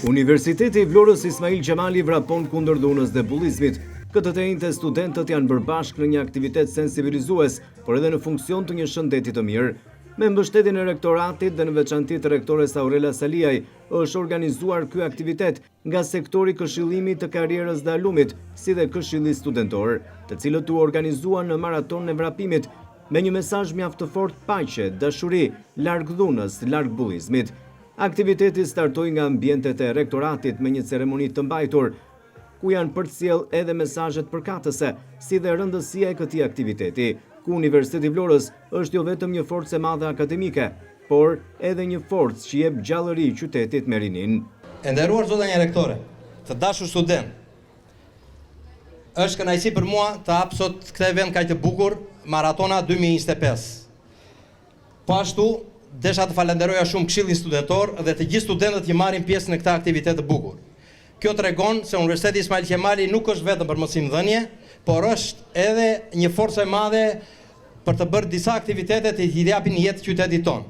Universiteti i Vlorës Ismail Gjemali vrapon kundër dhunës dhe bullizmit. Këtë të njëjtë studentët janë bërë bashkë në një aktivitet sensibilizues, por edhe në funksion të një shëndeti të mirë. Me mbështetjen e rektoratit dhe në veçanti të rektores Aurela Saliaj, është organizuar ky aktivitet nga sektori këshillimit të karrierës dhe alumit, si dhe këshilli studentor, të cilët u organizuan në maraton e vrapimit me një mesazh mjaft të fortë paqe, dashuri, larg dhunës, larg bullizmit. Aktiviteti startoi nga ambientet e rektoratit me një ceremoni të mbajtur, ku janë përcjell edhe mesazhet përkatëse, si dhe rëndësia e këtij aktiviteti, ku Universiteti i Vlorës është jo vetëm një forcë e madhe akademike, por edhe një forcë që jep gjallëri qytetit me rinin. E nderuar zotënja rektore, të dashur student, është kënaqësi për mua të hap sot këtë event kaq të bukur, Maratona 2025. Po ashtu, desha të falenderoja shumë Këshillin Studentor dhe të gjithë studentët që marrin pjesë në këtë aktivitet të bukur. Kjo tregon se Universiteti Ismail Gjemali nuk është vetëm për mësimdhënie, por është edhe një forcë e madhe për të bërë disa aktivitete që i japin jetë qytetit tonë.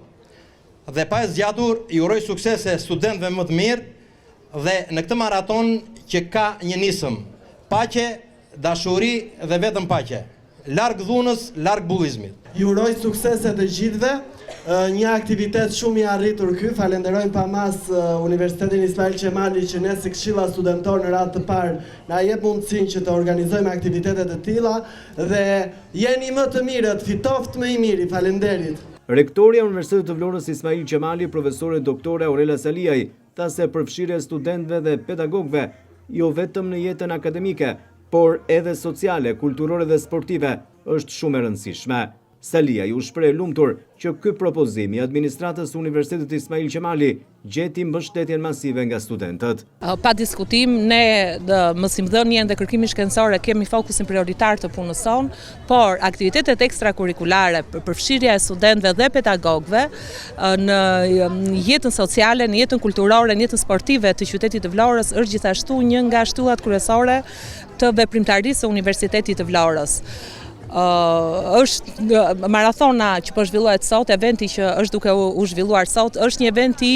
Dhe pa e zgjatur, i uroj suksese studentëve më të mirë dhe në këtë maraton që ka një nisëm, paqe, dashuri dhe vetëm paqe. Larg dhunës, larg bullizmit. Ju uroj suksese të gjithëve. Një aktivitet shumë i arritur ky. Falenderojmë pamas Universitetin Ismail Gjemali që ne si Këshilla Studentor në radhë të parë na jep mundësinë që të organizojmë aktivitete të tilla dhe jeni më të mirët, fitoft më i miri. Faleminderit. Rektoria e Universitetit të Vlorës Ismail Gjemali, profesore doktore Aurela Saliaj, tha se përfshirja e studentëve dhe pedagogëve jo vetëm në jetën akademike, por edhe sociale, kulturore dhe sportive është shumë e rëndësishme. Saliaj u shpreh lumtur që ky propozim i administratës së Universitetit Ismail Gjemali gjeti mbështetjen masive nga studentët. Pa diskutim, ne mësimdhënien dhe kërkimin shkencor kemi fokusin prioritar të punës sonë, por aktivitetet ekstrakurrikulare për përfshirja e studentëve dhe pedagogëve në jetën sociale, në jetën kulturore, në jetën sportive të qytetit të Vlorës është gjithashtu një nga shtyllat kryesore të veprimtarisë së Universitetit të Vlorës. Është maratona që po zhvillohet sot, eventi që është duke u zhvilluar sot, është një event i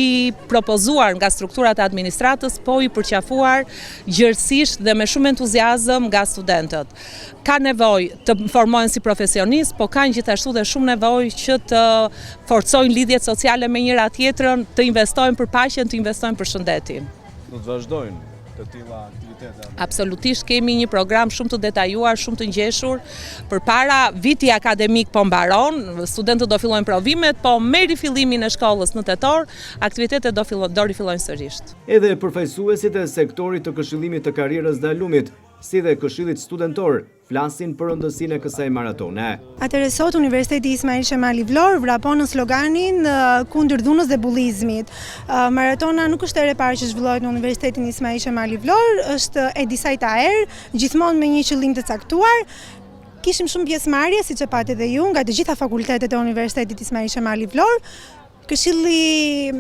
propozuar nga strukturat e administratës, po i përqafuar gjërësisht dhe me shumë entuziazëm nga studentët. Ka nevojë të formohen si profesionistë, po kanë gjithashtu dhe shumë nevojë që të forcojnë lidhjet sociale me njëra tjetrën, të investojnë për paqen, të investojnë për shëndetin. Do të vazhdojnë të tilla aktivitete? Absolutisht, kemi një program shumë të detajuar, shumë të ngjeshur. Përpara viti akademik po mbaron, studentët do fillojnë provimet, po me rifillimin e shkollës në tetor, aktivitetet do rifillojnë sërish. Edhe përfaqësuesit e sektorit të këshillimit të karrierës dhe alumit, si dhe këshillit studentor, flasin për rëndësinë e kësaj maratone. Atëherë sot Universiteti Ismail Gjemali Vlorë vrapon në sloganin kundër dhunës dhe bullizmit. Maratona nuk është ere parë që zhvillohet në Universitetin Ismail Gjemali Vlorë, është e disajta erë, gjithmonë me një qëllim të caktuar. Kishim shumë pjesëmarrje, siç e pati dhe ju, nga të gjitha fakultetet e Universitetit Ismail Gjemali Vlorë. Këshilli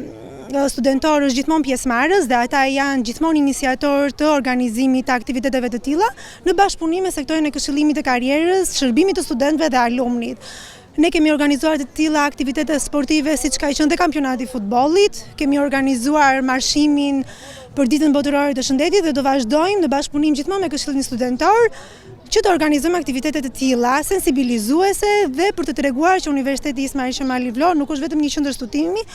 studentor është gjithmonë pjesëmarrës dhe ata janë gjithmonë iniciator të organizimit të aktiviteteve të tilla në bashkëpunim me sektorin e këshillimit të karrierës, shërbimit të studentëve dhe alumnit. Ne kemi organizuar të tilla aktivitete sportive siç ka qenë dhe kampionati i futbollit, kemi organizuar marshimin për ditën botërore të shëndetit dhe do vazhdojmë në bashkëpunim gjithmonë me këshillin studentor që të organizojmë aktivitete të tilla sensibilizuese dhe për të treguar që Universiteti Ismail Gjemali Vlorë nuk është vetëm një qendër studimi,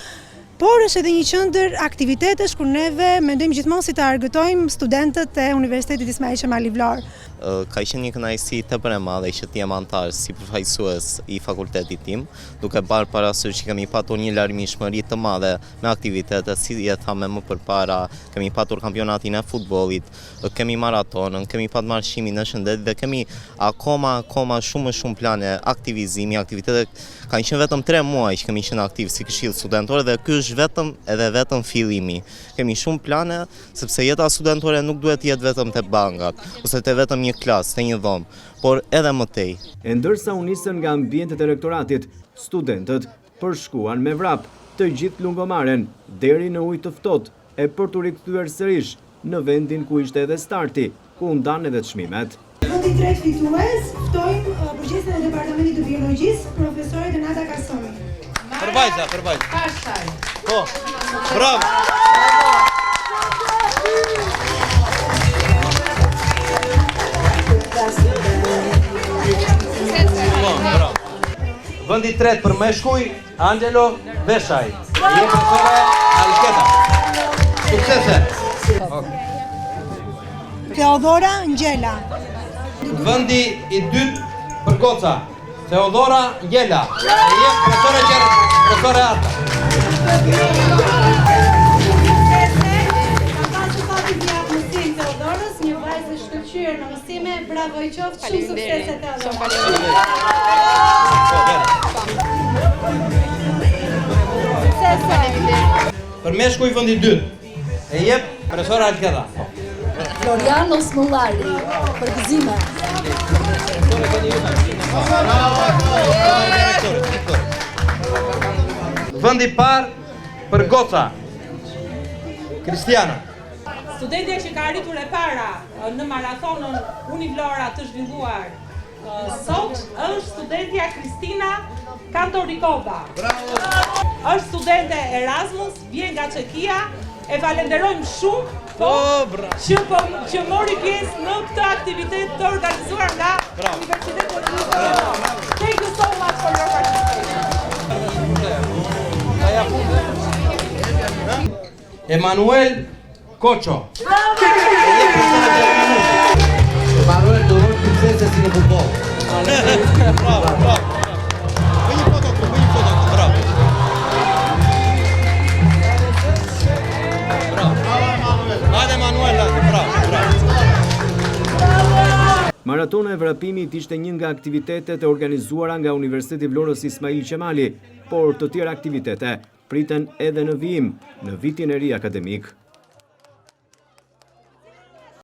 por është edhe një qendër aktivitetesh ku neve mendojmë gjithmonë si të argëtojmë studentët e Universitetit Ismail Gjemali Vlorë. Ka qenë një kënaqësi tepër e madhe që të jem antar si përfaqësues i fakultetit tim, duke parë parasysh që kemi patur një larmishmëri të madhe me aktivitete, si e thamë më përpara, kemi patur kampionatin e futbollit, kemi maratonën, kemi patur marshimin e shëndetit dhe kemi akoma shumë plane aktivizimi, aktivitetet kanë qenë vetëm 3 muaj që kemi qenë aktiv si këshill studentor dhe ky është vetëm fillimi. Kemi shumë plane sepse jeta studentore nuk duhet të jetë vetëm te bankat ose te vetëm një klasë, te një dhomë, por edhe më tej. E ndërsa u nisën nga ambientet e rektoratit, studentët përshkuan me vrap të gjithë lungomaren deri në ujë të ftohtë e për të rikthyer sërish në vendin ku ishte edhe starti, ku u ndan edhe çmimet. Vendi i tretë fitues, ftojmë përgjegjësin e Departamentit të Biologjisë, profesorin Renata Kasoni. Për vajza. Pastaj. Po. Bravo. Vendi i tretë për meshkuj, Angelo Veshaj. E jep profesore Alketa. Suksese. Teodora Ngjela. Vendi i dytë për goca, Teodora Ngjela. E jep profesore Arta. Një vajzë shkëlqyer në mësime, bravo i qoftë, shumë suksese Teodora. Për meshkuj vendi i dytë, e jep profesore Alketa. Floriano Smollari, për gëzime. Vendi i parë për goca, Kristiana. Studentja që ka arritur e para në marathonën Univlora të zhvilluar sot është studentja Kristina Kantorikova. Është studente Erasmus, vjen nga Çekia, e falenderojmë shumë që mori pjesë në këtë aktivitet të organizuar nga Universiteti Univlora. Thank you so much for your participation. Emanuel Koço. Emanuel Doron princesa si në futboll. Bravo, bravo. Bëj një foto, bravo. Hajde Emanuel, bravo. Maratona e vrapimit ishte një nga aktivitetet e organizuara nga Universiteti i Vlorës Ismail Qemali, por të tjera aktivitete priten edhe në vijim në vitin e ri akademik.